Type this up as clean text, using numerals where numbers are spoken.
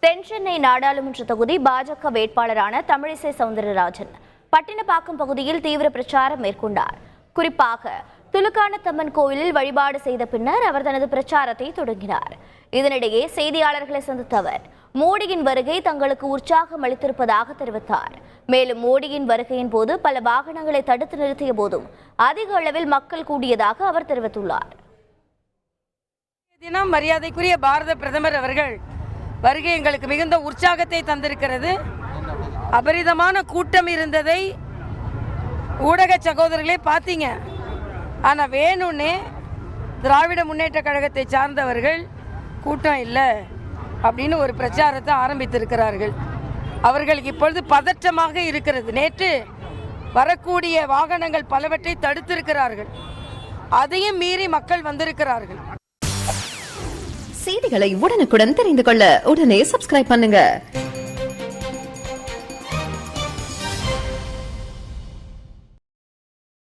தென்சென்னை நாடாளுமன்ற தொகுதி பாஜக வேட்பாளரான தமிழிசை சவுந்தரராஜன் பட்டினப்பாக்கம் பகுதியில் தீவிர பிரச்சாரம் மேற்கொண்டார். குறிப்பாக துலுக்கானத்தம்மன் கோவிலில் வழிபாடு செய்த பின்னர் அவர் தனது பிரச்சாரத்தை தொடங்கினார். இதனிடையே செய்தியாளர்களை சந்தித்த அவர் மோடியின் வருகை தங்களுக்கு உற்சாகம் அளித்திருப்பதாக தெரிவித்தார். மேலும் மோடியின் வருகையின் போது பல வாகனங்களை தடுத்து நிறுத்திய போதும் அதிக அளவில் மக்கள் கூடியதாக அவர் தெரிவித்துள்ளார். தினம் மரியாதைக்குரிய பாரத பிரதமர் அவர்கள் வருகை எங்களுக்கு மிகுந்த உற்சாகத்தை தந்திருக்கிறது. அபரிதமான கூட்டம் இருந்ததை ஊடக சகோதரர்களே பார்த்தீங்க. ஆனால் வேணும்னே திராவிட முன்னேற்ற கழகத்தை சார்ந்தவர்கள் கூட்டம் இல்லை அப்படின்னு ஒரு பிரச்சாரத்தை ஆரம்பித்திருக்கிறார்கள். அவர்களுக்கு இப்பொழுது பதற்றமாக இருக்கிறது. நேற்று வரக்கூடிய வாகனங்கள் பலவற்றை தடுத்திருக்கிறார்கள். அதையும் மீறி மக்கள் வந்திருக்கிறார்கள். செய்திகளை உடனுக்குடன் தெரிந்து கொள்ள உடனே சப்ஸ்கிரைப் பண்ணுங்க.